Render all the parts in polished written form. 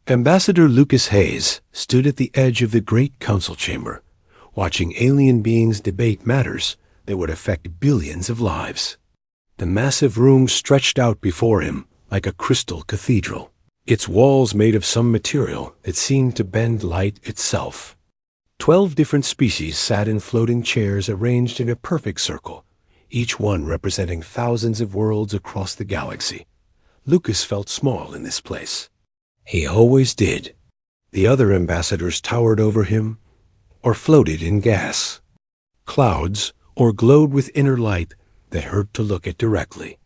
Ambassador Lucas Hayes stood at the edge of the great council chamber, watching alien beings debate matters that would affect billions of lives. The massive room stretched out before him like a crystal cathedral, its walls made of some material that seemed to bend light itself. 12 different species sat in floating chairs arranged in a perfect circle, each one representing thousands of worlds across the galaxy. Lucas felt small in this place. He always did. The other ambassadors towered over him or floated in gas, clouds, or glowed with inner light that hurt to look at directly.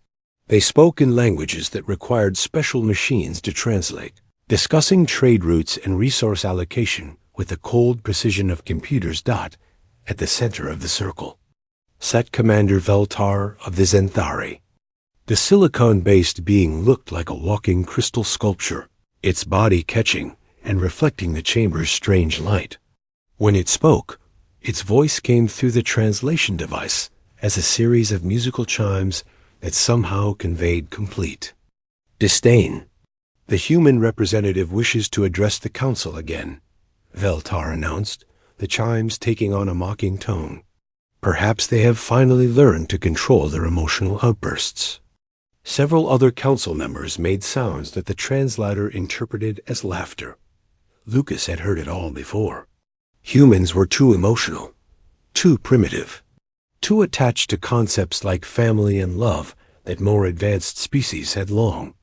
They spoke in languages that required special machines to translate, discussing trade routes and resource allocation with the cold precision of computers. At the center of the circle sat Commander Veltar of the Zenthari. The silicon-based being looked like a walking crystal sculpture, its body catching and reflecting the chamber's strange light. When it spoke, its voice came through the translation device as a series of musical chimes that somehow conveyed complete disdain. "The human representative wishes to address the council again," Veltar announced, the chimes taking on a mocking tone. "Perhaps they have finally learned to control their emotional outbursts." Several other council members made sounds that the translator interpreted as laughter. Lucas had heard it all before. Humans were too emotional, too primitive, too attached to concepts like family and love that more advanced species had long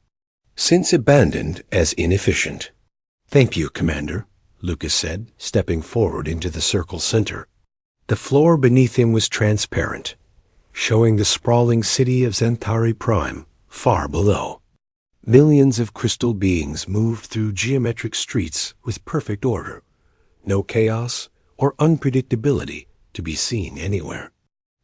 since abandoned as inefficient. "Thank you, Commander," Lucas said, stepping forward into the circle's center. The floor beneath him was transparent, showing the sprawling city of Zenthari Prime far below. Millions of crystal beings moved through geometric streets with perfect order, no chaos or unpredictability to be seen anywhere.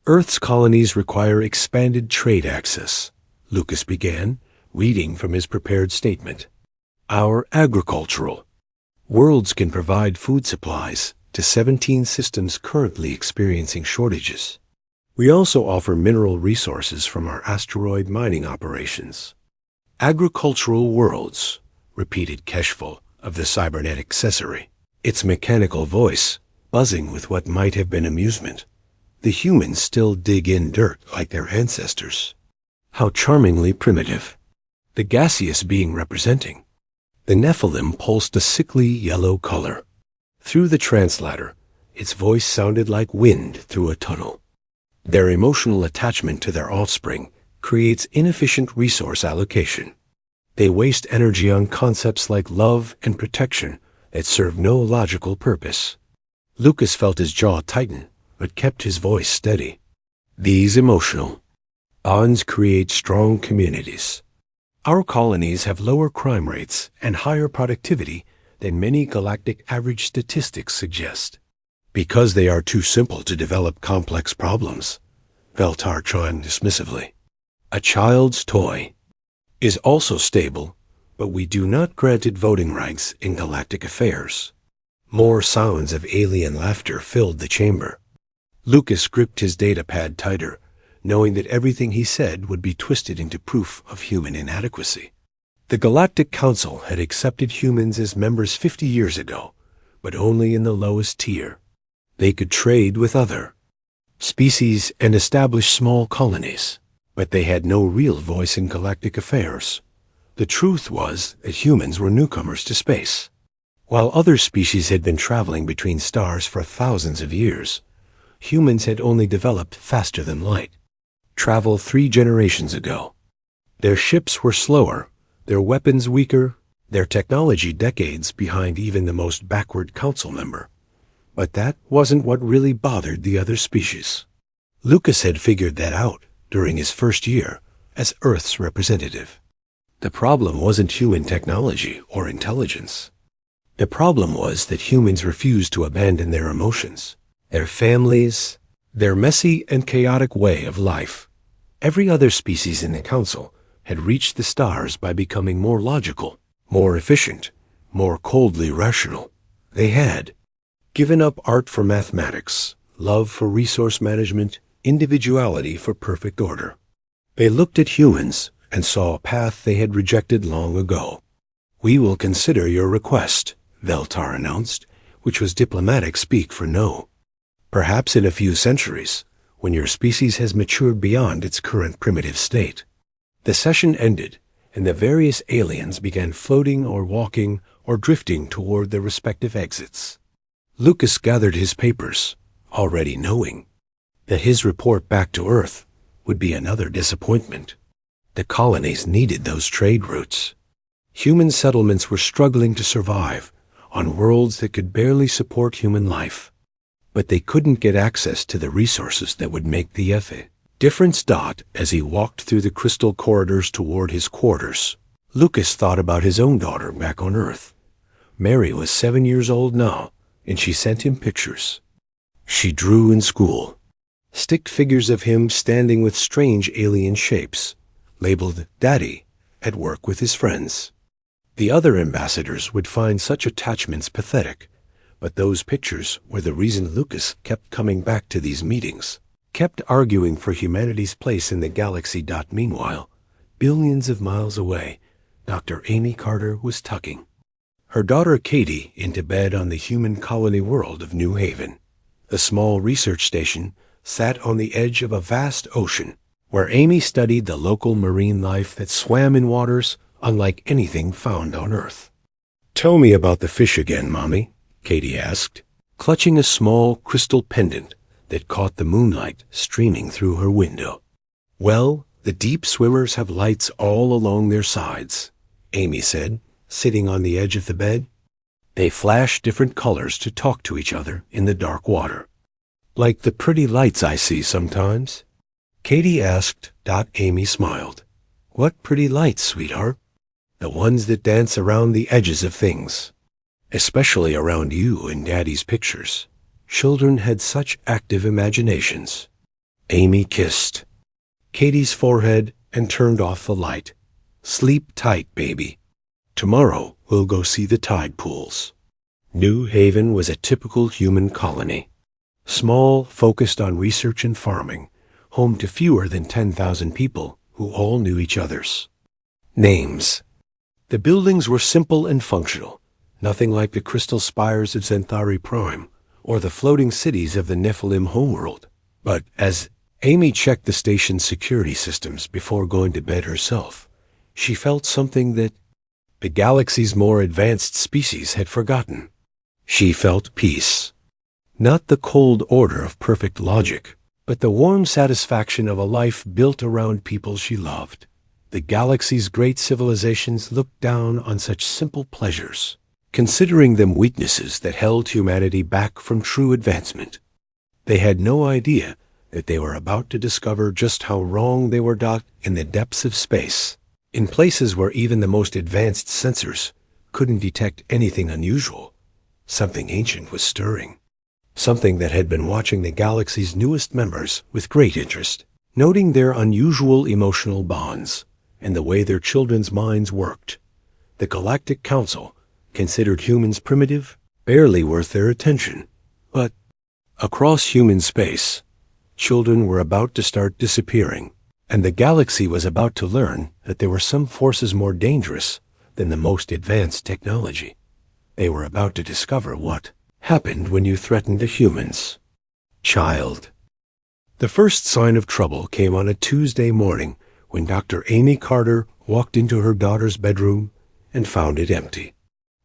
"Earth's colonies require expanded trade access," Lucas began, reading from his prepared statement. "Our agricultural worlds can provide food supplies to 17 systems currently experiencing shortages. We also offer mineral resources from our asteroid mining operations." "Agricultural worlds," repeated Keshful of the cybernetic Cesare, its mechanical voice buzzing with what might have been amusement. "The humans still dig in dirt like their ancestors. How charmingly primitive." The gaseous being representing the Nephilim pulsed a sickly yellow color. Through the translator, its voice sounded like wind through a tunnel. "Their emotional attachment to their offspring creates inefficient resource allocation. They waste energy on concepts like love and protection that serve no logical purpose." Lucas felt his jaw tighten, but kept his voice steady. "These emotional bonds create strong communities. Our colonies have lower crime rates and higher productivity than many galactic average statistics suggest, because they are too simple to develop complex problems," Veltar chimed dismissively. "A child's toy is also stable, but we do not grant it voting rights in galactic affairs." More sounds of alien laughter filled the chamber. Lucas gripped his datapad tighter, knowing that everything he said would be twisted into proof of human inadequacy. The Galactic Council had accepted humans as members 50 years ago, but only in the lowest tier. They could trade with other species and establish small colonies, but they had no real voice in galactic affairs. The truth was that humans were newcomers to space. While other species had been traveling between stars for thousands of years, humans had only developed faster than light. Travel 3 generations ago. Their ships were slower, their weapons weaker, their technology decades behind even the most backward council member. But that wasn't what really bothered the other species. Lucas had figured that out during his first year as Earth's representative. The problem wasn't human technology or intelligence. The problem was that humans refused to abandon their emotions, their families, their messy and chaotic way of life. Every other species in the council had reached the stars by becoming more logical, more efficient, more coldly rational. They had given up art for mathematics, love for resource management, individuality for perfect order. They looked at humans and saw a path they had rejected long ago. "We will consider your request," Veltar announced, which was diplomatic speak for no. "Perhaps in a few centuries, when your species has matured beyond its current primitive state." The session ended, and the various aliens began floating or walking or drifting toward their respective exits. Lucas gathered his papers, already knowing that his report back to Earth would be another disappointment. The colonies needed those trade routes. Human settlements were struggling to survive on worlds that could barely support human life, but they couldn't get access to the resources that would make the difference. As he walked through the crystal corridors toward his quarters, Lucas thought about his own daughter back on Earth. Mary was 7 years old now, and she sent him pictures she drew in school. Stick figures of him standing with strange alien shapes, labeled Daddy, at work with his friends. The other ambassadors would find such attachments pathetic, but those pictures were the reason Lucas kept coming back to these meetings, kept arguing for humanity's place in the galaxy. Meanwhile, billions of miles away, Dr. Amy Carter was tucking her daughter Katie into bed on the human colony world of New Haven. The small research station sat on the edge of a vast ocean, where Amy studied the local marine life that swam in waters unlike anything found on Earth. "Tell me about the fish again, Mommy," Katie asked, clutching a small crystal pendant that caught the moonlight streaming through her window. "Well, the deep swimmers have lights all along their sides," Amy said, sitting on the edge of the bed. "They flash different colors to talk to each other in the dark water." "Like the pretty lights I see sometimes?" Katie asked. Amy smiled. "What pretty lights, sweetheart?" "The ones that dance around the edges of things. Especially around you in Daddy's pictures. Children had such active imaginations." Amy kissed Katie's forehead and turned off the light. "Sleep tight, baby. Tomorrow we'll go see the tide pools." New Haven was a typical human colony. Small, focused on research and farming, home to fewer than 10,000 people who all knew each other's names. The buildings were simple and functional, nothing like the crystal spires of Zenthari Prime or the floating cities of the Nephilim homeworld. But as Amy checked the station's security systems before going to bed herself, she felt something that the galaxy's more advanced species had forgotten. She felt peace. Not the cold order of perfect logic, but the warm satisfaction of a life built around people she loved. The galaxy's great civilizations looked down on such simple pleasures, considering them weaknesses that held humanity back from true advancement. They had no idea that they were about to discover just how wrong they were in the depths of space, in places where even the most advanced sensors couldn't detect anything unusual. Something ancient was stirring. Something that had been watching the galaxy's newest members with great interest, noting their unusual emotional bonds and the way their children's minds worked. The Galactic Council considered humans primitive, barely worth their attention. But across human space, children were about to start disappearing, and the galaxy was about to learn that there were some forces more dangerous than the most advanced technology. They were about to discover what happened when you threatened the humans. Child. The first sign of trouble came on a Tuesday morning when Dr. Amy Carter walked into her daughter's bedroom and found it empty.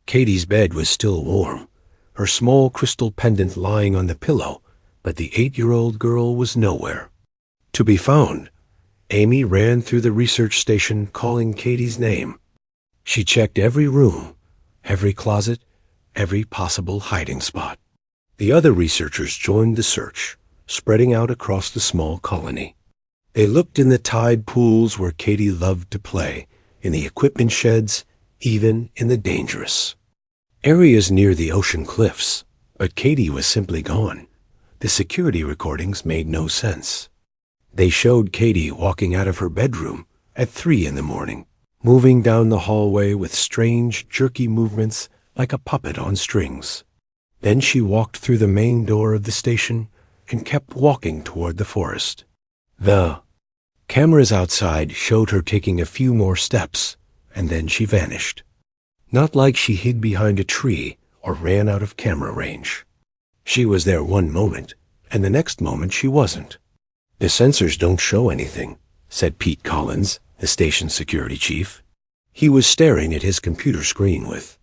Katie's bed was still warm, her small crystal pendant lying on the pillow, but the 8-year-old girl was nowhere to be found. Amy ran through the research station calling Katie's name. She checked every room, every closet, every possible hiding spot. The other researchers joined the search, spreading out across the small colony. They looked in the tide pools where Katie loved to play, in the equipment sheds, even in the dangerous areas near the ocean cliffs. But Katie was simply gone. The security recordings made no sense. They showed Katie walking out of her bedroom at 3 in the morning, moving down the hallway with strange, jerky movements like a puppet on strings. Then she walked through the main door of the station and kept walking toward the forest. The cameras outside showed her taking a few more steps, and then she vanished. Not like she hid behind a tree or ran out of camera range. She was there one moment, and the next moment she wasn't. "The sensors don't show anything," said Pete Collins, the station's security chief. He was staring at his computer screen with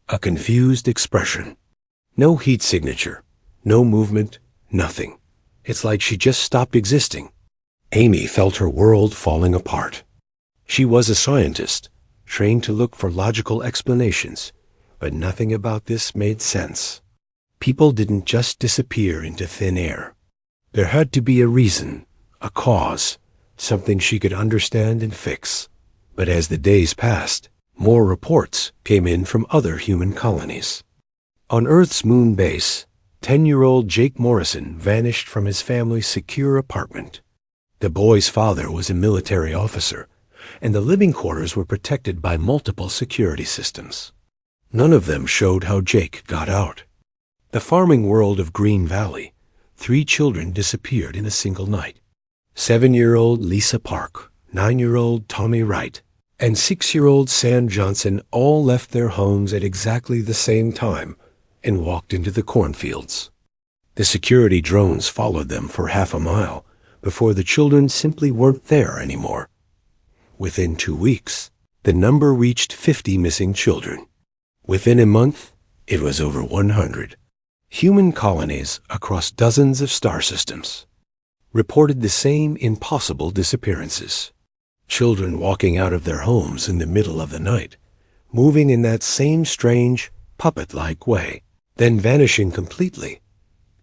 a confused expression. No heat signature, no movement, nothing. It's like she just stopped existing. Amy felt her world falling apart. She was a scientist, trained to look for logical explanations, but nothing about this made sense. People didn't just disappear into thin air. There had to be a reason, a cause, something she could understand and fix. But as the days passed, more reports came in from other human colonies. On Earth's moon base, 10-year-old Jake Morrison vanished from his family's secure apartment. The boy's father was a military officer, and the living quarters were protected by multiple security systems. None of them showed how Jake got out. The farming world of Green Valley, 3 children disappeared in a single night. 7-year-old Lisa Park, 9-year-old Tommy Wright, and 6-year-old Sam Johnson all left their homes at exactly the same time and walked into the cornfields. The security drones followed them for half a mile before the children simply weren't there anymore. Within 2 weeks, the number reached 50 missing children. Within a month, it was over 100. Human colonies across dozens of star systems reported the same impossible disappearances. Children walking out of their homes in the middle of the night, moving in that same strange, puppet-like way, then vanishing completely.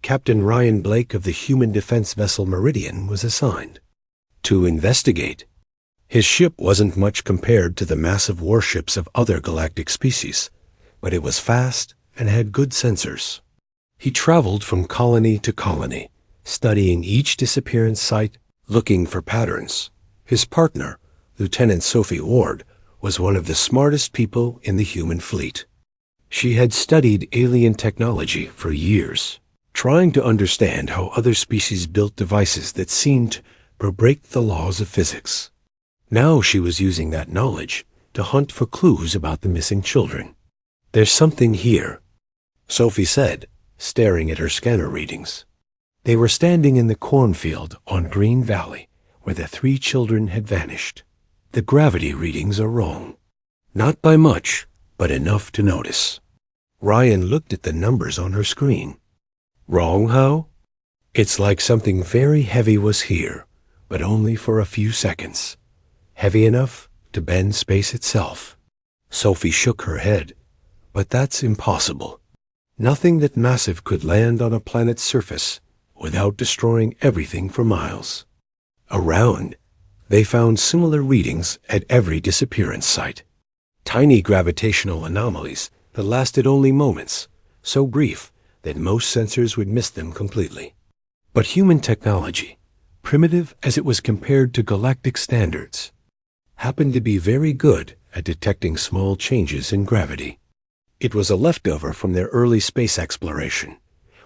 Captain Ryan Blake of the human defense vessel Meridian was assigned to investigate. His ship wasn't much compared to the massive warships of other galactic species, but it was fast and had good sensors. He traveled from colony to colony, studying each disappearance site, looking for patterns. His partner, Lieutenant Sophie Ward, was one of the smartest people in the human fleet. She had studied alien technology for years, trying to understand how other species built devices that seemed to break the laws of physics. Now she was using that knowledge to hunt for clues about the missing children. "There's something here," Sophie said, staring at her scanner readings. They were standing in the cornfield on Green Valley, where the 3 children had vanished. "The gravity readings are wrong. Not by much, but enough to notice." Ryan looked at the numbers on her screen. "Wrong how?" "It's like something very heavy was here, but only for a few seconds. Heavy enough to bend space itself." Sophie shook her head. "But that's impossible. Nothing that massive could land on a planet's surface without destroying everything for miles." Around, they found similar readings at every disappearance site. Tiny gravitational anomalies that lasted only moments, so brief that most sensors would miss them completely. But human technology, primitive as it was compared to galactic standards, happened to be very good at detecting small changes in gravity. It was a leftover from their early space exploration,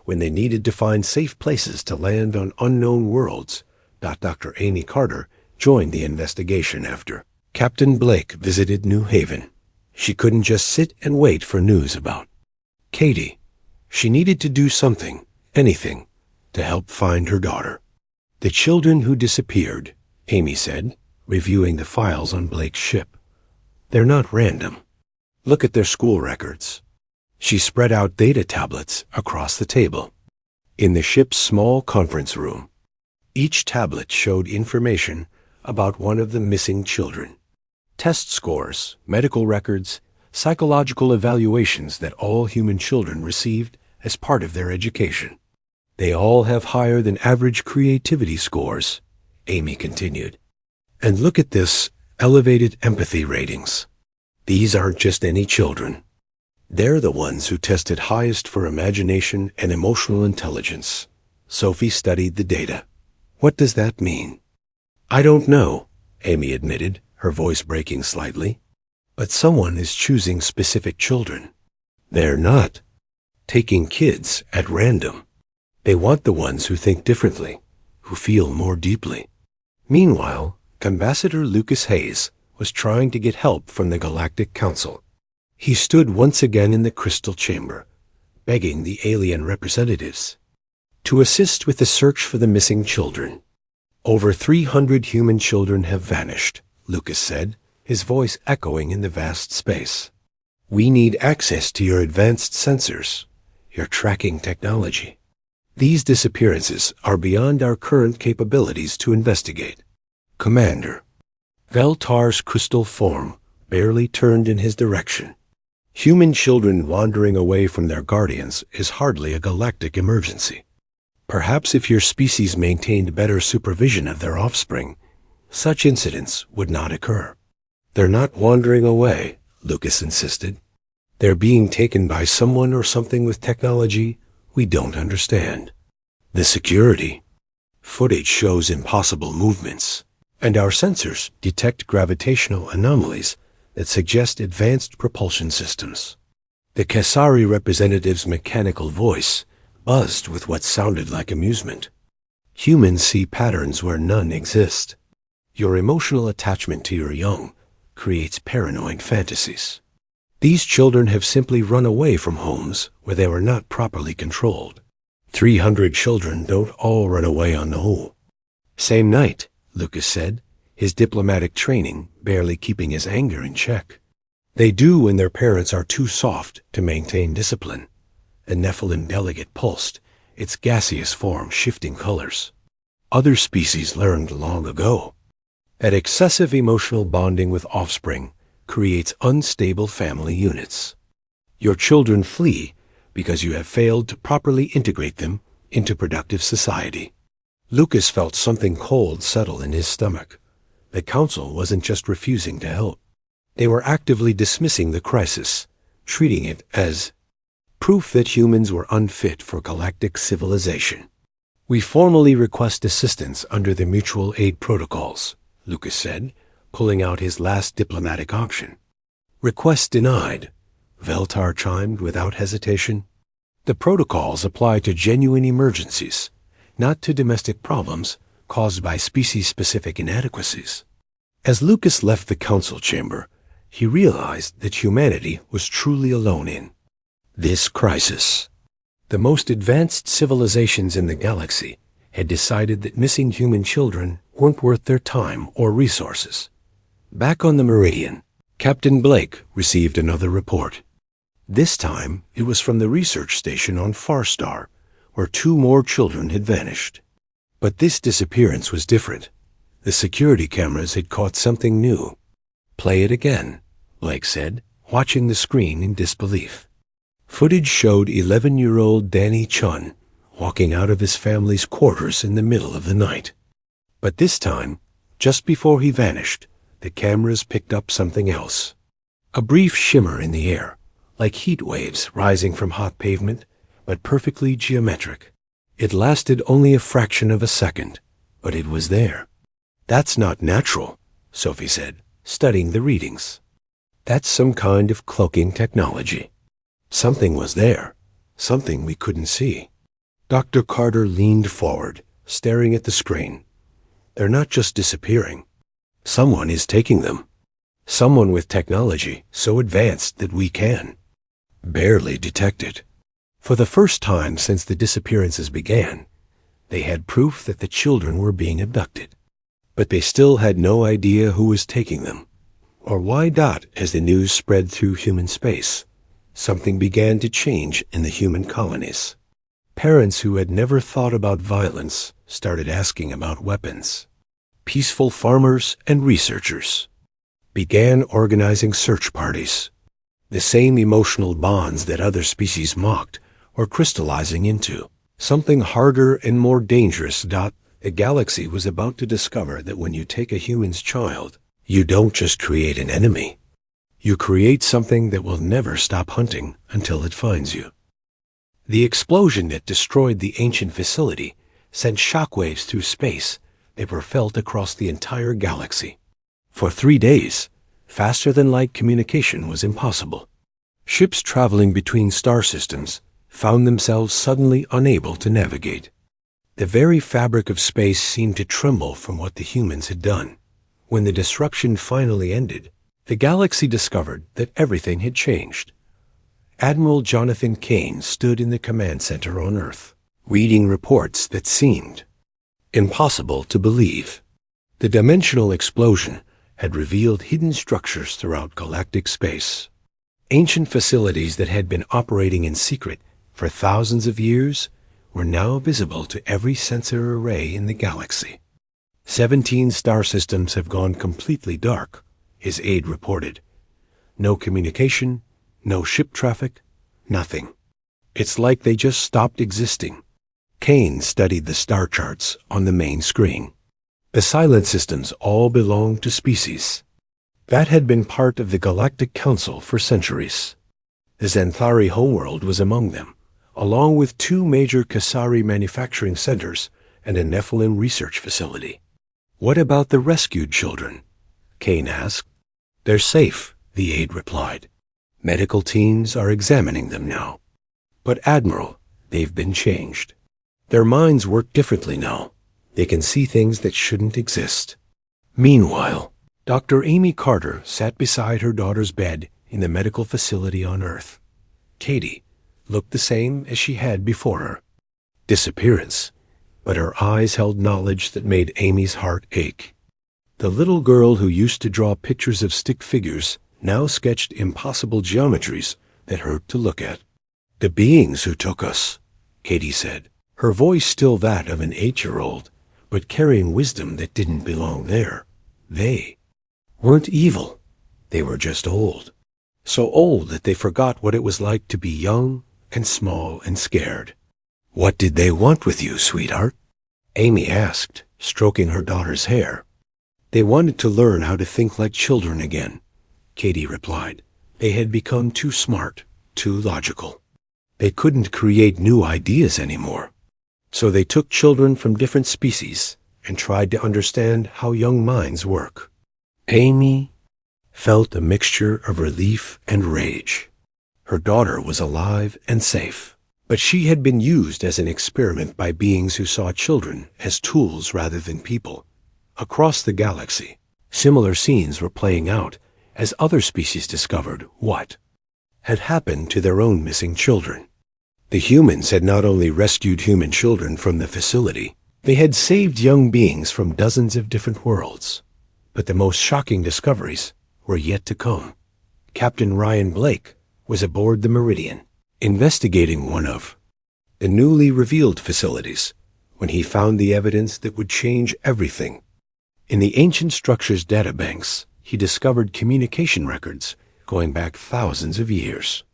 when they needed to find safe places to land on unknown worlds. Dr. Amy Carter joined the investigation after Captain Blake visited New Haven. She couldn't just sit and wait for news about Katie. She needed to do something, anything, to help find her daughter. "The children who disappeared," Amy said, reviewing the files on Blake's ship. "They're not random. Look at their school records." She spread out data tablets across the table. In the ship's small conference room, each tablet showed information about one of the missing children. Test scores, medical records, psychological evaluations that all human children received as part of their education. "They all have higher than average creativity scores," Amy continued. "And look at this, elevated empathy ratings. These aren't just any children. They're the ones who tested highest for imagination and emotional intelligence." Sophie studied the data. "What does that mean?" "I don't know," Amy admitted, her voice breaking slightly. "But someone is choosing specific children. They're not taking kids at random. They want the ones who think differently, who feel more deeply." Meanwhile, Ambassador Lucas Hayes was trying to get help from the Galactic Council. He stood once again in the crystal chamber, begging the alien representatives to assist with the search for the missing children. Over 300 human children have vanished, Lucas said, his voice echoing in the vast space. We need access to your advanced sensors, your tracking technology. These disappearances are beyond our current capabilities to investigate. Commander. Veltar's crystal form barely turned in his direction. Human children wandering away from their guardians is hardly a galactic emergency. Perhaps if your species maintained better supervision of their offspring, such incidents would not occur. They're not wandering away, Lucas insisted. They're being taken by someone or something with technology we don't understand. The security footage shows impossible movements, and our sensors detect gravitational anomalies that suggest advanced propulsion systems. The Kesari representative's mechanical voice buzzed with what sounded like amusement. Humans see patterns where none exist. Your emotional attachment to your young creates paranoid fantasies. These children have simply run away from homes where they were not properly controlled. 300 children don't all run away on the whole. Same night, Lucas said, his diplomatic training barely keeping his anger in check. They do when their parents are too soft to maintain discipline. A Nephilim delegate pulsed, its gaseous form shifting colors. Other species learned long ago that excessive emotional bonding with offspring creates unstable family units. Your children flee because you have failed to properly integrate them into productive society. Lucas felt something cold settle in his stomach. The council wasn't just refusing to help. They were actively dismissing the crisis, treating it as proof that humans were unfit for galactic civilization. We formally request assistance under the mutual aid protocols, Lucas said, pulling out his last diplomatic option. Request denied, Veltar chimed without hesitation. The protocols apply to genuine emergencies, not to domestic problems caused by species-specific inadequacies. As Lucas left the council chamber, he realized that humanity was truly alone in this crisis. The most advanced civilizations in the galaxy had decided that missing human children weren't worth their time or resources. Back on the Meridian, Captain Blake received another report. This time, it was from the research station on Farstar, where 2 more children had vanished. But this disappearance was different. The security cameras had caught something new. Play it again, Blake said, watching the screen in disbelief. Footage showed 11-year-old Danny Chun walking out of his family's quarters in the middle of the night. But this time, just before he vanished, the cameras picked up something else. A brief shimmer in the air, like heat waves rising from hot pavement, but perfectly geometric. It lasted only a fraction of a second, but it was there. That's not natural, Sophie said, studying the readings. That's some kind of cloaking technology. Something was there, something we couldn't see. Dr. Carter leaned forward, staring at the screen. They're not just disappearing. Someone is taking them. Someone with technology so advanced that we can barely detect it. For the first time since the disappearances began, they had proof that the children were being abducted. But they still had no idea who was taking them, or why. As the news spread through human space, something began to change in the human colonies. Parents who had never thought about violence started asking about weapons. Peaceful farmers and researchers began organizing search parties. The same emotional bonds that other species mocked were crystallizing into something harder and more dangerous. The galaxy was about to discover that when you take a human's child, you don't just create an enemy. You create something that will never stop hunting until it finds you. The explosion that destroyed the ancient facility sent shockwaves through space that were felt across the entire galaxy. For 3 days, faster-than-light communication was impossible. Ships traveling between star systems found themselves suddenly unable to navigate. The very fabric of space seemed to tremble from what the humans had done. When the disruption finally ended, the galaxy discovered that everything had changed. Admiral Jonathan Kane stood in the command center on Earth, reading reports that seemed impossible to believe. The dimensional explosion had revealed hidden structures throughout galactic space. Ancient facilities that had been operating in secret for thousands of years were now visible to every sensor array in the galaxy. 17 star systems have gone completely dark, his aide reported. No communication, no ship traffic, nothing. It's like they just stopped existing. Kane studied the star charts on the main screen. The silent systems all belonged to species that had been part of the Galactic Council for centuries. The Xanthari homeworld was among them, along with 2 major Kasari manufacturing centers and a Nephilim research facility. "What about the rescued children?" Kane asked. "They're safe," the aide replied. "Medical teams are examining them now." "But Admiral, they've been changed. Their minds work differently now. They can see things that shouldn't exist." Meanwhile, Dr. Amy Carter sat beside her daughter's bed in the medical facility on Earth. Katie looked the same as she had before her. Disappearance, but her eyes held knowledge that made Amy's heart ache. The little girl who used to draw pictures of stick figures now sketched impossible geometries that hurt to look at. "The beings who took us," Katie said, her voice still that of an 8-year-old, but carrying wisdom that didn't belong there. They weren't evil. They were just old. So old that they forgot what it was like to be young and small and scared. "What did they want with you, sweetheart?" Amy asked, stroking her daughter's hair. "They wanted to learn how to think like children again," Katie replied. "They had become too smart, too logical. They couldn't create new ideas anymore. So they took children from different species and tried to understand how young minds work." Amy felt a mixture of relief and rage. Her daughter was alive and safe, but she had been used as an experiment by beings who saw children as tools rather than people. Across the galaxy, similar scenes were playing out as other species discovered what had happened to their own missing children. The humans had not only rescued human children from the facility, they had saved young beings from dozens of different worlds. But the most shocking discoveries were yet to come. Captain Ryan Blake was aboard the Meridian, investigating one of the newly revealed facilities, when he found the evidence that would change everything. In the ancient structure's databanks, he discovered communication records going back thousands of years.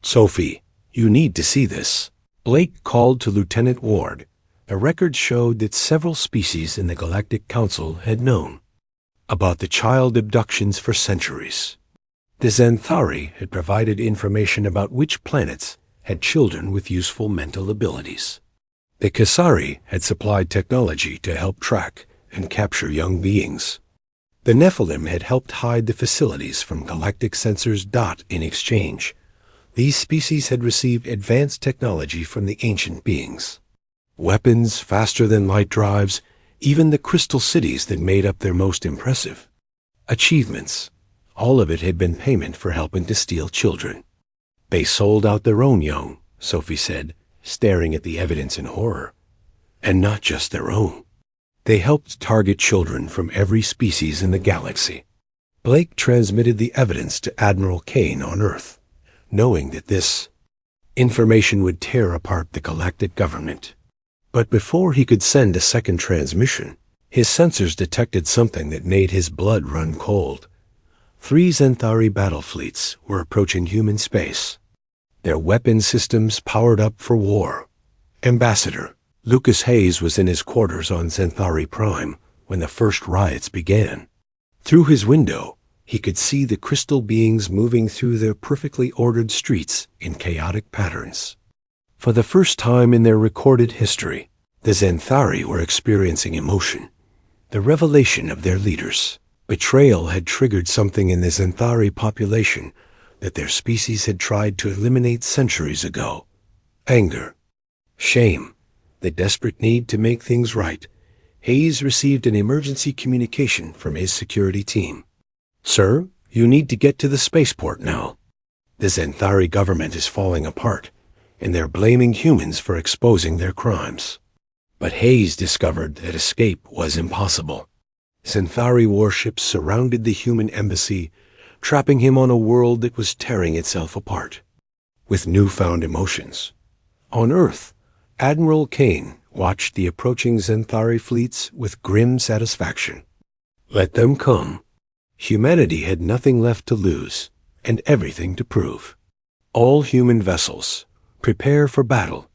"Sophie, you need to see this." Blake called to Lieutenant Ward. The records showed that several species in the Galactic Council had known about the child abductions for centuries. The Xanthari had provided information about which planets had children with useful mental abilities. The Kasari had supplied technology to help track and capture young beings. The Nephilim had helped hide the facilities from galactic sensors. In exchange, these species had received advanced technology from the ancient beings. Weapons faster than light drives, even the crystal cities that made up their most impressive achievements. All of it had been payment for helping to steal children. "They sold out their own young," Sophie said, staring at the evidence in horror. "And not just their own. They helped target children from every species in the galaxy." Blake transmitted the evidence to Admiral Kane on Earth, knowing that this information would tear apart the galactic government. But before he could send a second transmission, his sensors detected something that made his blood run cold. 3 Xanthari battle fleets were approaching human space, their weapon systems powered up for war. Ambassador Lucas Hayes was in his quarters on Xanthari Prime when the first riots began. Through his window, he could see the crystal beings moving through their perfectly ordered streets in chaotic patterns. For the first time in their recorded history, the Xanthari were experiencing emotion, the revelation of their leaders. Betrayal had triggered something in the Xanthari population that their species had tried to eliminate centuries ago. Anger, shame, the desperate need to make things right. Hayes received an emergency communication from his security team. "Sir, You need to get to the spaceport now. The Xanthari government is falling apart, and they're blaming humans for exposing their crimes. But Hayes discovered that escape was impossible. Xanthari warships surrounded the human embassy, trapping him on a world that was tearing itself apart. With newfound emotions. On Earth, Admiral Kane watched the approaching Xanthari fleets with grim satisfaction. Let them come. Humanity had nothing left to lose, and everything to prove. All human vessels, prepare for battle,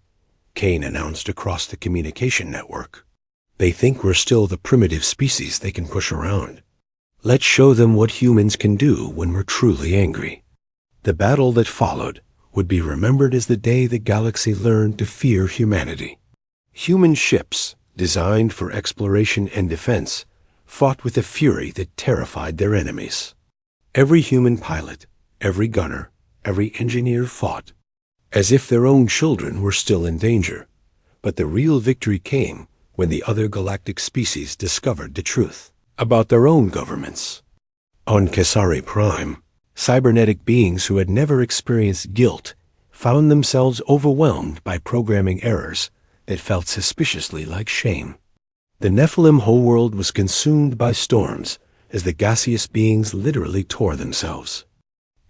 Kane announced across the communication network. They think we're still the primitive species they can push around. Let's show them what humans can do when we're truly angry. The battle that followed would be remembered as the day the galaxy learned to fear humanity. Human ships, designed for exploration and defense, fought with a fury that terrified their enemies. Every human pilot, every gunner, every engineer fought, as if their own children were still in danger. But the real victory came when the other galactic species discovered the truth about their own governments. On Kesari Prime, cybernetic beings who had never experienced guilt found themselves overwhelmed by programming errors that felt suspiciously like shame. The Nephilim homeworld was consumed by storms as the gaseous beings literally tore themselves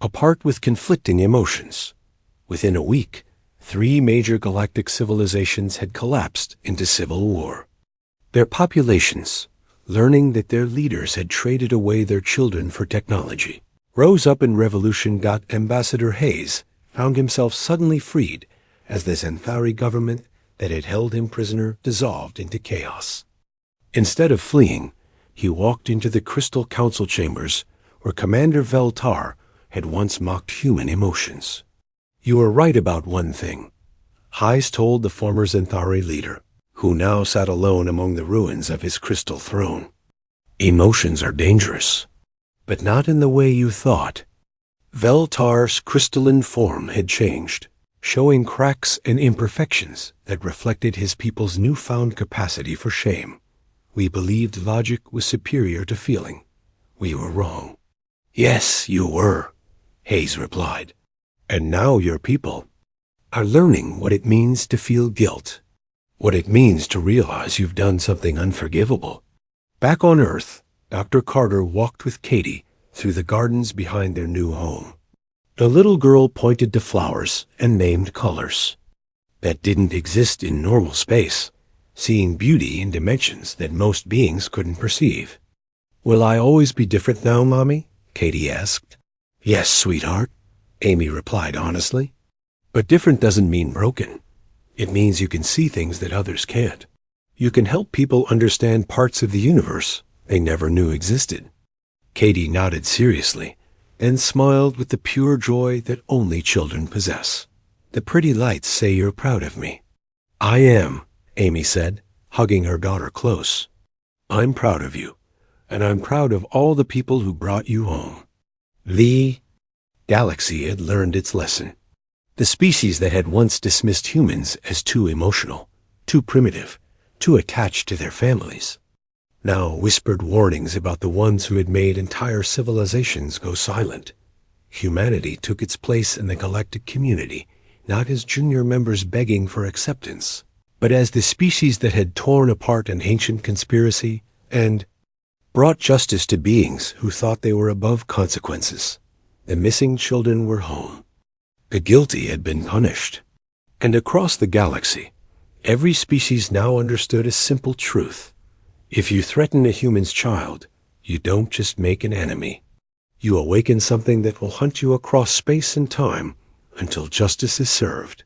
apart with conflicting emotions. Within a week, 3 major galactic civilizations had collapsed into civil war. Their populations, learning that their leaders had traded away their children for technology, rose up in revolution. Ambassador Hayes found himself suddenly freed as the Xanthari government that had held him prisoner dissolved into chaos. Instead of fleeing, he walked into the crystal council chambers where Commander Veltar had once mocked human emotions. You are right about one thing, Hayes told the former Xanthari leader, who now sat alone among the ruins of his crystal throne. Emotions are dangerous, but not in the way you thought. Veltar's crystalline form had changed, showing cracks and imperfections that reflected his people's newfound capacity for shame. We believed logic was superior to feeling. We were wrong. Yes, you were, Hayes replied. And now your people are learning what it means to feel guilt, what it means to realize you've done something unforgivable. Back on Earth, Dr. Carter walked with Katie through the gardens behind their new home. The little girl pointed to flowers and named colors that didn't exist in normal space, seeing beauty in dimensions that most beings couldn't perceive. Will I always be different now, Mommy? Katie asked. Yes, sweetheart, Amy replied honestly. But different doesn't mean broken. It means you can see things that others can't. You can help people understand parts of the universe they never knew existed. Katie nodded seriously and smiled with the pure joy that only children possess. The pretty lights say you're proud of me. I am, Amy said, hugging her daughter close. I'm proud of you, and I'm proud of all the people who brought you home. The galaxy had learned its lesson. The species that had once dismissed humans as too emotional, too primitive, too attached to their families, now whispered warnings about the ones who had made entire civilizations go silent. Humanity took its place in the galactic community, not as junior members begging for acceptance, but as the species that had torn apart an ancient conspiracy and brought justice to beings who thought they were above consequences. The missing children were home. The guilty had been punished. And across the galaxy, every species now understood a simple truth. If you threaten a human's child, you don't just make an enemy. You awaken something that will hunt you across space and time until justice is served.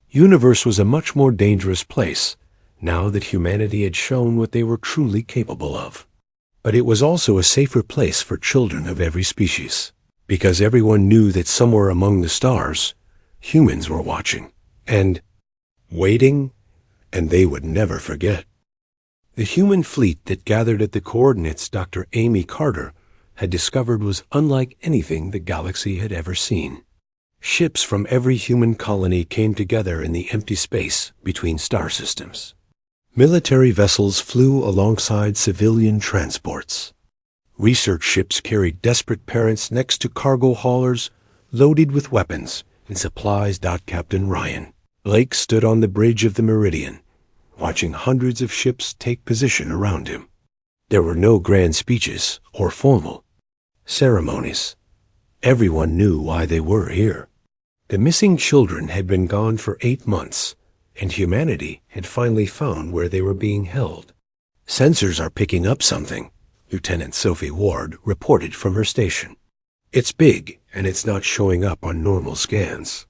Universe was a much more dangerous place now that humanity had shown what they were truly capable of. But it was also a safer place for children of every species, because everyone knew that somewhere among the stars, humans were watching and waiting, and they would never forget. The human fleet that gathered at the coordinates Dr. Amy Carter had discovered was unlike anything the galaxy had ever seen. Ships from every human colony came together in the empty space between star systems. Military vessels flew alongside civilian transports. Research ships carried desperate parents next to cargo haulers loaded with weapons and supplies. Captain Ryan Blake stood on the bridge of the Meridian, watching hundreds of ships take position around him. There were no grand speeches or formal ceremonies. Everyone knew why they were here. The missing children had been gone for 8 months, and humanity had finally found where they were being held. "Sensors are picking up something," Lieutenant Sophie Ward reported from her station. "It's big, and it's not showing up on normal scans."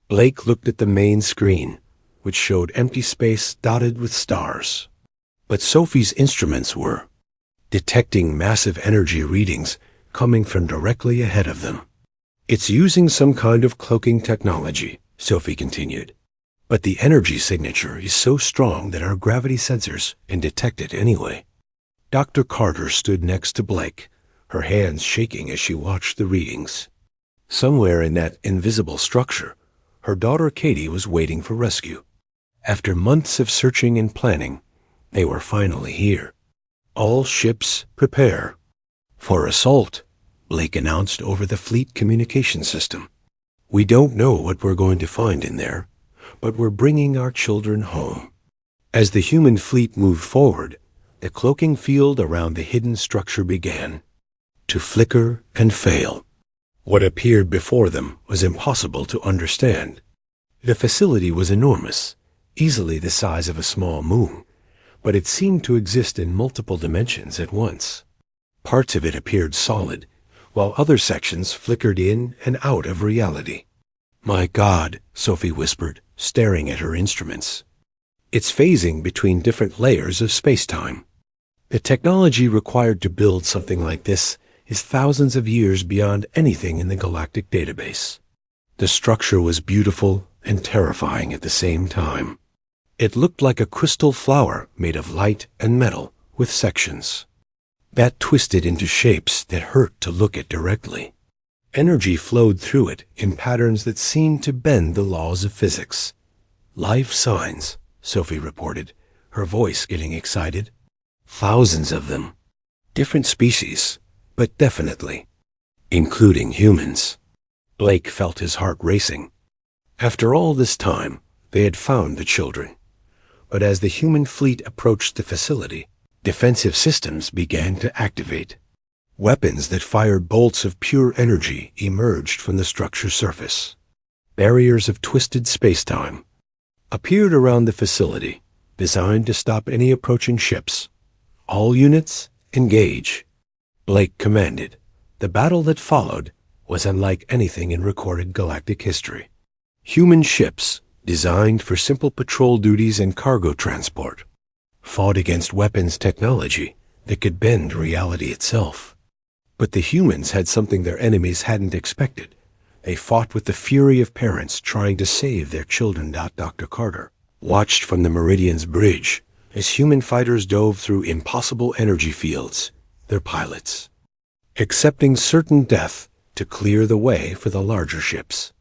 Blake looked at the main screen, which showed empty space dotted with stars. But Sophie's instruments were detecting massive energy readings coming from directly ahead of them. "It's using some kind of cloaking technology," Sophie continued. "But the energy signature is so strong that our gravity sensors can detect it anyway." Dr. Carter stood next to Blake, her hands shaking as she watched the readings. Somewhere in that invisible structure, her daughter Katie was waiting for rescue. After months of searching and planning, they were finally here. "All ships prepare for assault," Blake announced over the fleet communication system. "We don't know what we're going to find in there, but we're bringing our children home." As the human fleet moved forward, the cloaking field around the hidden structure began to flicker and fail. What appeared before them was impossible to understand. The facility was enormous, easily the size of a small moon, but it seemed to exist in multiple dimensions at once. Parts of it appeared solid, while other sections flickered in and out of reality. "My God," Sophie whispered, staring at her instruments. "It's phasing between different layers of space-time. The technology required to build something like this is thousands of years beyond anything in the galactic database." The structure was beautiful and terrifying at the same time. It looked like a crystal flower made of light and metal with sections that twisted into shapes that hurt to look at directly. Energy flowed through it in patterns that seemed to bend the laws of physics. "Life signs," Sophie reported, her voice getting excited. "Thousands of them. Different species, but definitely, including humans." Blake felt his heart racing. After all this time, they had found the children. But as the human fleet approached the facility, defensive systems began to activate. Weapons that fired bolts of pure energy emerged from the structure's surface. Barriers of twisted space-time appeared around the facility, designed to stop any approaching ships. "All units, engage," Blake commanded. The battle that followed was unlike anything in recorded galactic history. Human ships, designed for simple patrol duties and cargo transport, fought against weapons technology that could bend reality itself. But the humans had something their enemies hadn't expected. They fought with the fury of parents trying to save their children. Dr. Carter watched from the Meridian's bridge as human fighters dove through impossible energy fields, their pilots accepting certain death to clear the way for the larger ships.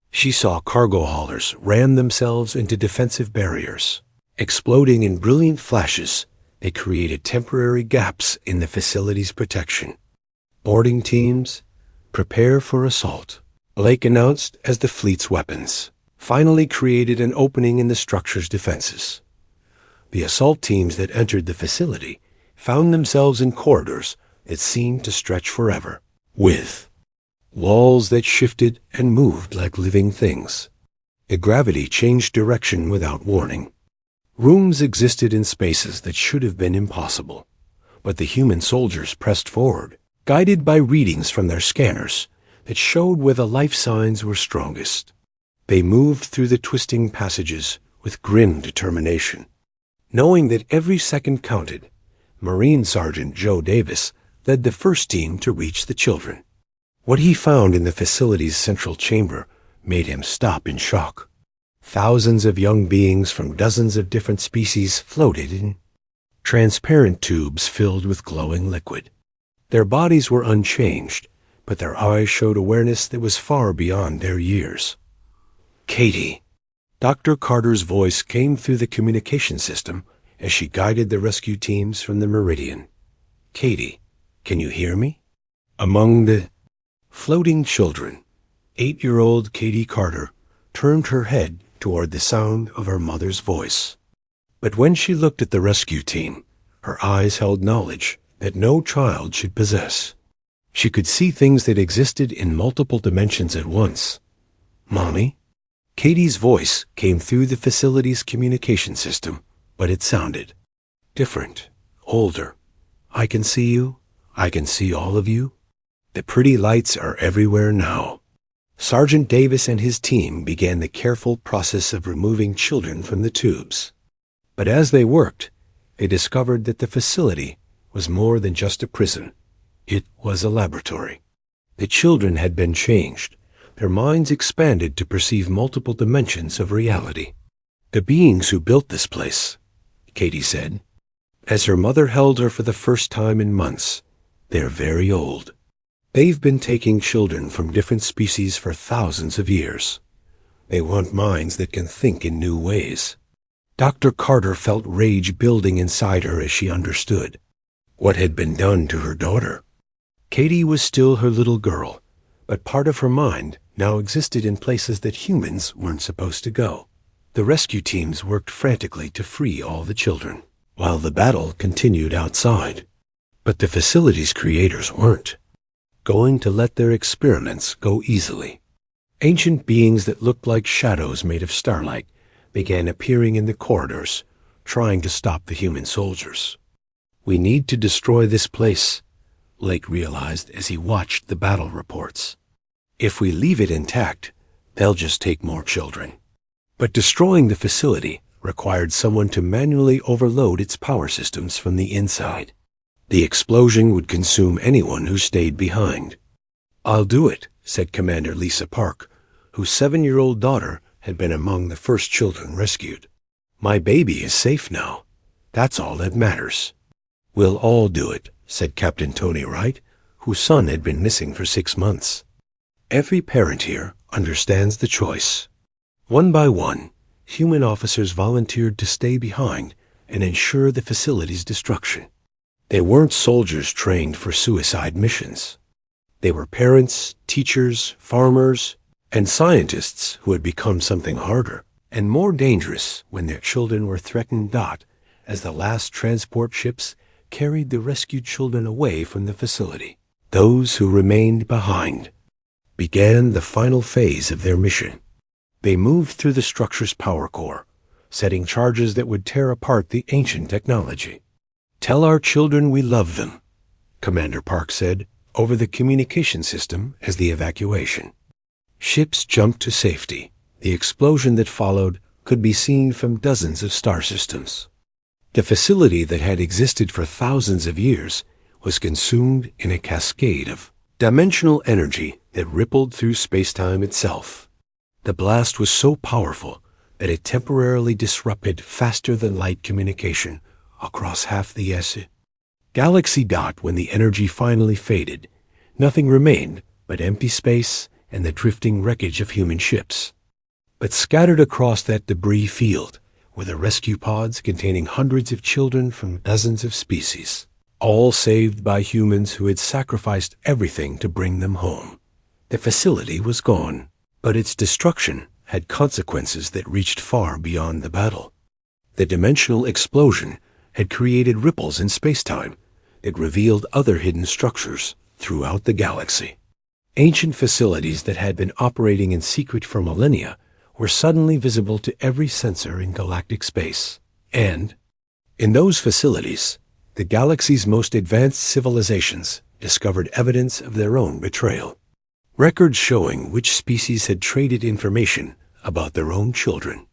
She saw cargo haulers ram themselves into defensive barriers. Exploding in brilliant flashes, they created temporary gaps in the facility's protection. "Boarding teams, prepare for assault," Blake announced as the fleet's weapons finally created an opening in the structure's defenses. The assault teams that entered the facility found themselves in corridors that seemed to stretch forever, with walls that shifted and moved like living things. The gravity changed direction without warning. Rooms existed in spaces that should have been impossible, but the human soldiers pressed forward, guided by readings from their scanners that showed where the life signs were strongest. They moved through the twisting passages with grim determination. Knowing that every second counted, Marine Sergeant Joe Davis led the first team to reach the children. What he found in the facility's central chamber made him stop in shock. Thousands of young beings from dozens of different species floated in transparent tubes filled with glowing liquid. Their bodies were unchanged, but their eyes showed awareness that was far beyond their years. "Katie." Dr. Carter's voice came through the communication system as she guided the rescue teams from the Meridian. "Katie, Can you hear me? Among the floating children, 8-year-old Katie Carter turned her head toward the sound of her mother's voice. But when she looked at the rescue team, her eyes held knowledge that no child should possess. She could see things that existed in multiple dimensions at once. "Mommy?" Katie's voice came through the facility's communication system, but it sounded different, older. "I can see you. I can see all of you. The pretty lights are everywhere now." Sergeant Davis and his team began the careful process of removing children from the tubes. But as they worked, they discovered that the facility was more than just a prison. It was a laboratory. The children had been changed. Their minds expanded to perceive multiple dimensions of reality. "The beings who built this place," Katie said, as her mother held her for the first time in months, "they're very old. They've been taking children from different species for thousands of years. They want minds that can think in new ways." Dr. Carter felt rage building inside her as she understood what had been done to her daughter. Katie was still her little girl, but part of her mind now existed in places that humans weren't supposed to go. The rescue teams worked frantically to free all the children, while the battle continued outside. But the facility's creators weren't going to let their experiments go easily. Ancient beings that looked like shadows made of starlight began appearing in the corridors, trying to stop the human soldiers. "We need to destroy this place," Blake realized as he watched the battle reports. "If we leave it intact, they'll just take more children." But destroying the facility required someone to manually overload its power systems from the inside. The explosion would consume anyone who stayed behind. "I'll do it," said Commander Lisa Park, whose 7-year-old daughter had been among the first children rescued. "My baby is safe now. That's all that matters." "We'll all do it," said Captain Tony Wright, whose son had been missing for 6 months. "Every parent here understands the choice." One by one, human officers volunteered to stay behind and ensure the facility's destruction. They weren't soldiers trained for suicide missions. They were parents, teachers, farmers, and scientists who had become something harder and more dangerous when their children were threatened. As the last transport ships carried the rescued children away from the facility, those who remained behind began the final phase of their mission. They moved through the structure's power core, setting charges that would tear apart the ancient technology. "Tell our children we love them," Commander Park said over the communication system as the evacuation. Ships jumped to safety. The explosion that followed could be seen from dozens of star systems. The facility that had existed for thousands of years was consumed in a cascade of dimensional energy that rippled through space-time itself. The blast was so powerful that it temporarily disrupted faster-than-light communication across half the galaxy. When the energy finally faded, nothing remained but empty space and the drifting wreckage of human ships. But scattered across that debris field were the rescue pods containing hundreds of children from dozens of species, all saved by humans who had sacrificed everything to bring them home. The facility was gone, but its destruction had consequences that reached far beyond the battle. The dimensional explosion had created ripples in space-time that revealed other hidden structures throughout the galaxy. Ancient facilities that had been operating in secret for millennia were suddenly visible to every sensor in galactic space. And in those facilities, the galaxy's most advanced civilizations discovered evidence of their own betrayal. Records showing which species had traded information about their own children.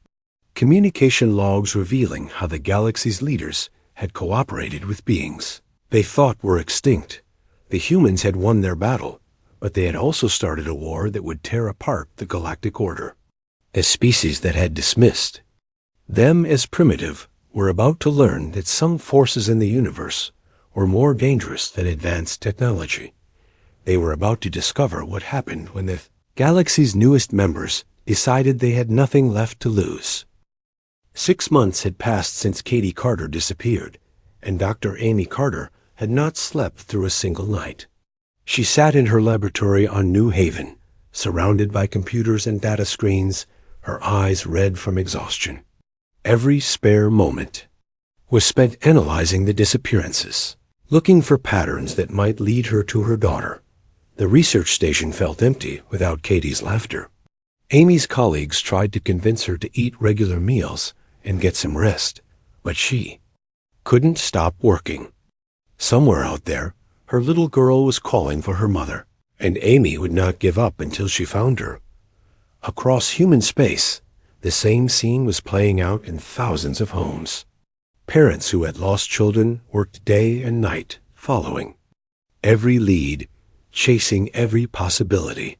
Communication logs revealing how the galaxy's leaders had cooperated with beings they thought were extinct. The humans had won their battle, but they had also started a war that would tear apart the galactic order. The species that had dismissed them as primitive were about to learn that some forces in the universe were more dangerous than advanced technology. They were about to discover what happened when the galaxy's newest members decided they had nothing left to lose. 6 months had passed since Katie Carter disappeared, and Dr. Amy Carter had not slept through a single night. She sat in her laboratory on New Haven, surrounded by computers and data screens, her eyes red from exhaustion. Every spare moment was spent analyzing the disappearances, looking for patterns that might lead her to her daughter. The research station felt empty without Katie's laughter. Amy's colleagues tried to convince her to eat regular meals and get some rest, but she couldn't stop working. Somewhere out there, her little girl was calling for her mother, and Amy would not give up until she found her. Across human space, the same scene was playing out in thousands of homes. Parents who had lost children worked day and night, following every lead, chasing every possibility.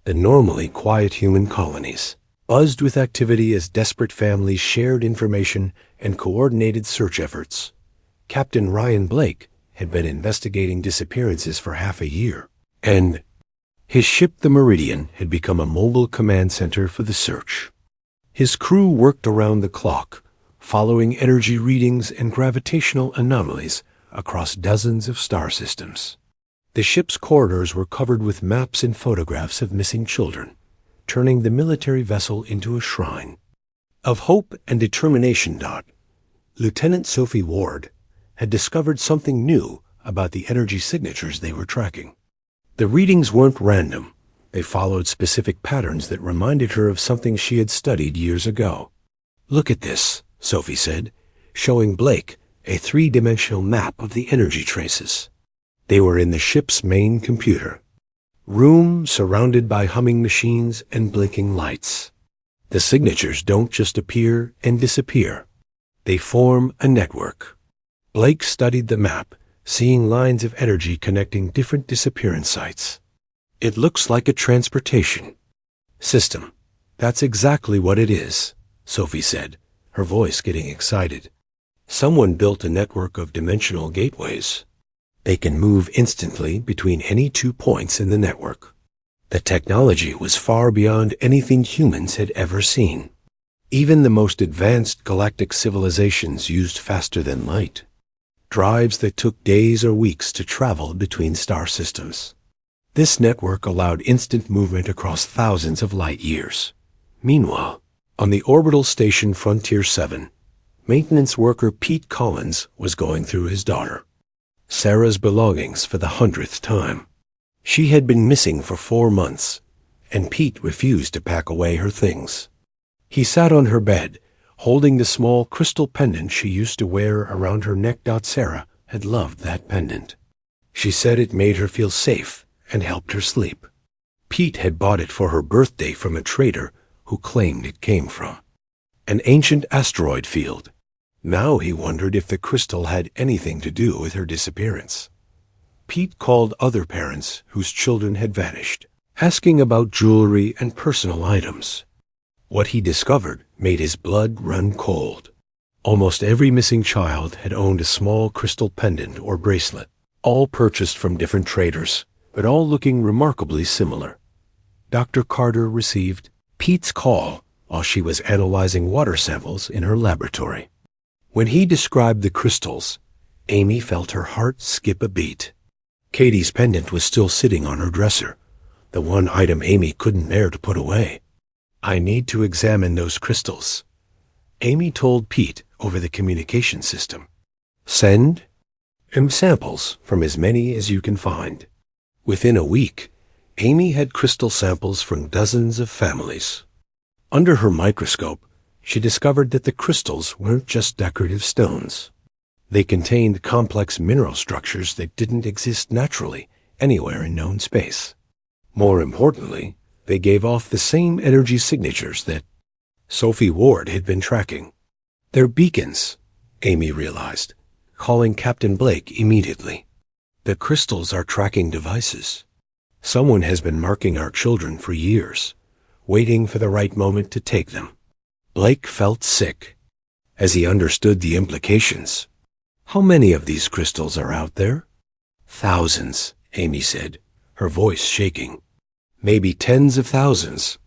The normally quiet human colonies buzzed with activity as desperate families shared information and coordinated search efforts. Captain Ryan Blake had been investigating disappearances for half a year, and his ship, the Meridian, had become a mobile command center for the search. His crew worked around the clock, following energy readings and gravitational anomalies across dozens of star systems. The ship's corridors were covered with maps and photographs of missing children, turning the military vessel into a shrine of hope and determination. Lieutenant Sophie Ward had discovered something new about the energy signatures they were tracking. The readings weren't random. They followed specific patterns that reminded her of something she had studied years ago. "Look at this," Sophie said, showing Blake a three-dimensional map of the energy traces. They were in the ship's main computer room, surrounded by humming machines and blinking lights. The signatures don't just appear and disappear. They form a network. Blake studied the map, seeing lines of energy connecting different disappearance sites. "It looks like a transportation system." "That's exactly what it is," Sophie said, her voice getting excited. "Someone built a network of dimensional gateways. They can move instantly between any 2 points in the network." The technology was far beyond anything humans had ever seen. Even the most advanced galactic civilizations used faster than light drives that took days or weeks to travel between star systems. This network allowed instant movement across thousands of light years. Meanwhile, on the orbital station Frontier 7, maintenance worker Pete Collins was going through his daughter Sarah's belongings for the 100th time. She had been missing for 4 months, and Pete refused to pack away her things. He sat on her bed, holding the small crystal pendant she used to wear around her neck. Sarah had loved that pendant. She said it made her feel safe and helped her sleep. Pete had bought it for her birthday from a trader who claimed it came from an ancient asteroid field. Now he wondered if the crystal had anything to do with her disappearance. Pete called other parents whose children had vanished, asking about jewelry and personal items. What he discovered made his blood run cold. Almost every missing child had owned a small crystal pendant or bracelet, all purchased from different traders, but all looking remarkably similar. Dr. Carter received Pete's call while she was analyzing water samples in her laboratory. When he described the crystals, Amy felt her heart skip a beat. Katie's pendant was still sitting on her dresser, the one item Amy couldn't bear to put away. "I need to examine those crystals," Amy told Pete over the communication system. "Send him samples from as many as you can find." Within a week, Amy had crystal samples from dozens of families. Under her microscope, she discovered that the crystals weren't just decorative stones. They contained complex mineral structures that didn't exist naturally anywhere in known space. More importantly, they gave off the same energy signatures that Sophie Ward had been tracking. "They're beacons," Amy realized, calling Captain Blake immediately. "The crystals are tracking devices. Someone has been marking our children for years, waiting for the right moment to take them." Blake felt sick as he understood the implications. "How many of these crystals are out there?" "Thousands," Amy said, her voice shaking. "Maybe tens of thousands.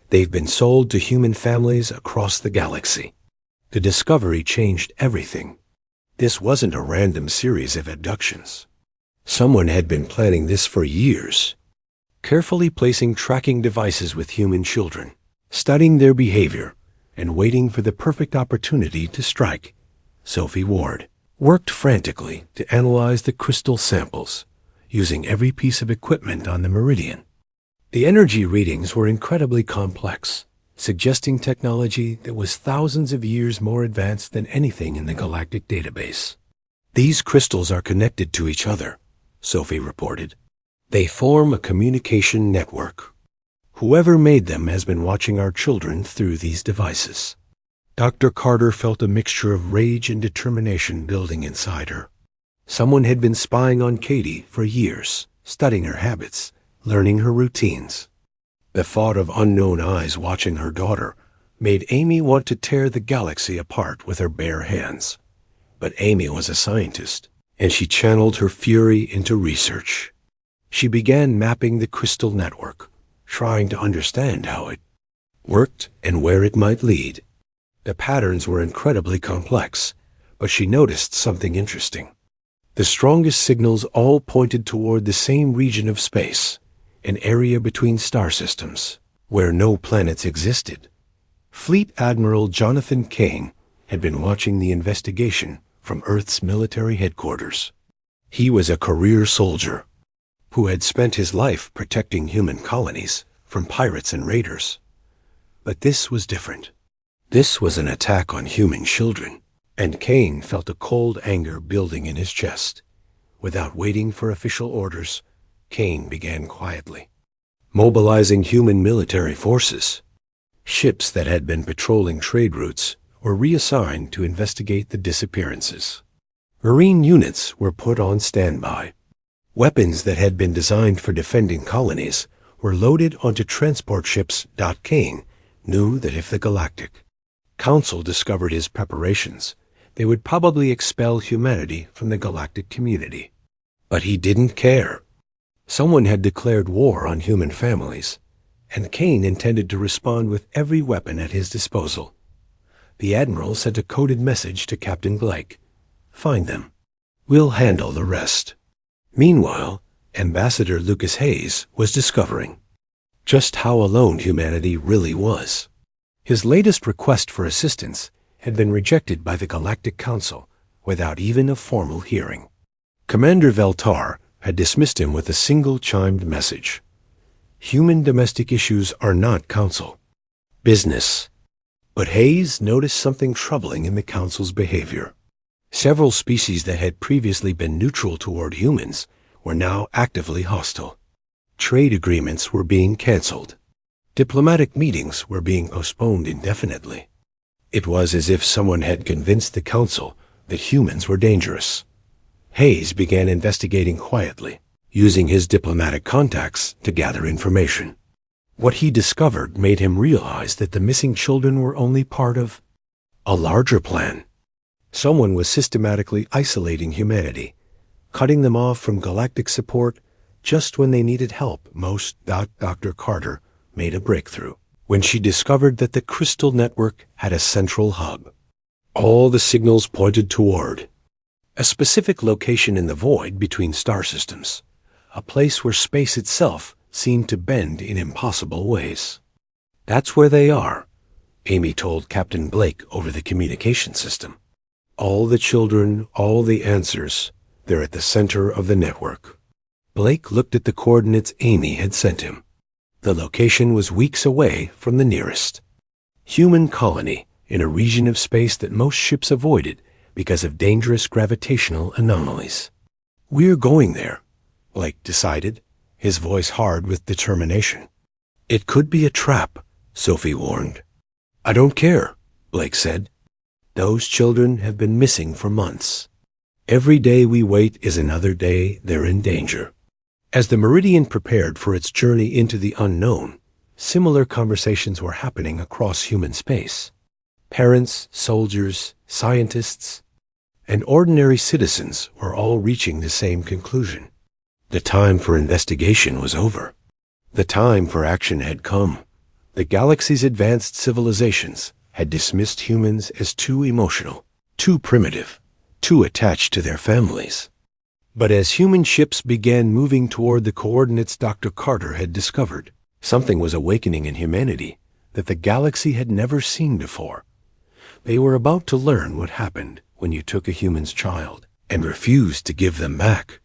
They've been sold to human families across the galaxy." The discovery changed everything. This wasn't a random series of abductions. Someone had been planning this for years, carefully placing tracking devices with human children, studying their behavior, and waiting for the perfect opportunity to strike. Sophie Ward worked frantically to analyze the crystal samples, using every piece of equipment on the Meridian. The energy readings were incredibly complex, suggesting technology that was thousands of years more advanced than anything in the galactic database. These crystals are connected to each other, Sophie reported. They form a communication network. Whoever made them has been watching our children through these devices. Dr. Carter felt a mixture of rage and determination building inside her. Someone had been spying on Katie for years, studying her habits, learning her routines. The thought of unknown eyes watching her daughter made Amy want to tear the galaxy apart with her bare hands. But Amy was a scientist, and she channeled her fury into research. She began mapping the crystal network, trying to understand how it worked and where it might lead. The patterns were incredibly complex, but she noticed something interesting. The strongest signals all pointed toward the same region of space, an area between star systems, where no planets existed. Fleet Admiral Jonathan Kane had been watching the investigation from Earth's military headquarters. He was a career soldier who had spent his life protecting human colonies from pirates and raiders. But this was different. This was an attack on human children, and Kane felt a cold anger building in his chest. Without waiting for official orders, Kane began quietly mobilizing human military forces. Ships that had been patrolling trade routes were reassigned to investigate the disappearances. Marine units were put on standby. Weapons that had been designed for defending colonies were loaded onto transport ships. Kane knew that if the Galactic Council discovered his preparations, they would probably expel humanity from the galactic community. But he didn't care. Someone had declared war on human families, and Kane intended to respond with every weapon at his disposal. The Admiral sent a coded message to Captain Blake. "Find them. We'll handle the rest." Meanwhile, Ambassador Lucas Hayes was discovering just how alone humanity really was. His latest request for assistance had been rejected by the Galactic Council without even a formal hearing. Commander Veltar had dismissed him with a single chimed message. Human domestic issues are not Council business. But Hayes noticed something troubling in the Council's behavior. Several species that had previously been neutral toward humans were now actively hostile. Trade agreements were being canceled. Diplomatic meetings were being postponed indefinitely. It was as if someone had convinced the Council that humans were dangerous. Hayes began investigating quietly, using his diplomatic contacts to gather information. What he discovered made him realize that the missing children were only part of a larger plan. Someone was systematically isolating humanity, cutting them off from galactic support just when they needed help most. Dr. Carter made a breakthrough when she discovered that the crystal network had a central hub. All the signals pointed toward a specific location in the void between star systems, a place where space itself seemed to bend in impossible ways. "That's where they are," Amy told Captain Blake over the communication system. "All the children, all the answers, they're at the center of the network." Blake looked at the coordinates Amy had sent him. The location was weeks away from the nearest human colony in a region of space that most ships avoided because of dangerous gravitational anomalies. "We're going there," Blake decided, his voice hard with determination. "It could be a trap," Sophie warned. "I don't care," Blake said. "Those children have been missing for months. Every day we wait is another day they're in danger." As the Meridian prepared for its journey into the unknown, similar conversations were happening across human space. Parents, soldiers, scientists, and ordinary citizens were all reaching the same conclusion. The time for investigation was over. The time for action had come. The galaxy's advanced civilizations had dismissed humans as too emotional, too primitive, too attached to their families. But as human ships began moving toward the coordinates Dr. Carter had discovered, something was awakening in humanity that the galaxy had never seen before. They were about to learn what happened when you took a human's child and refused to give them back.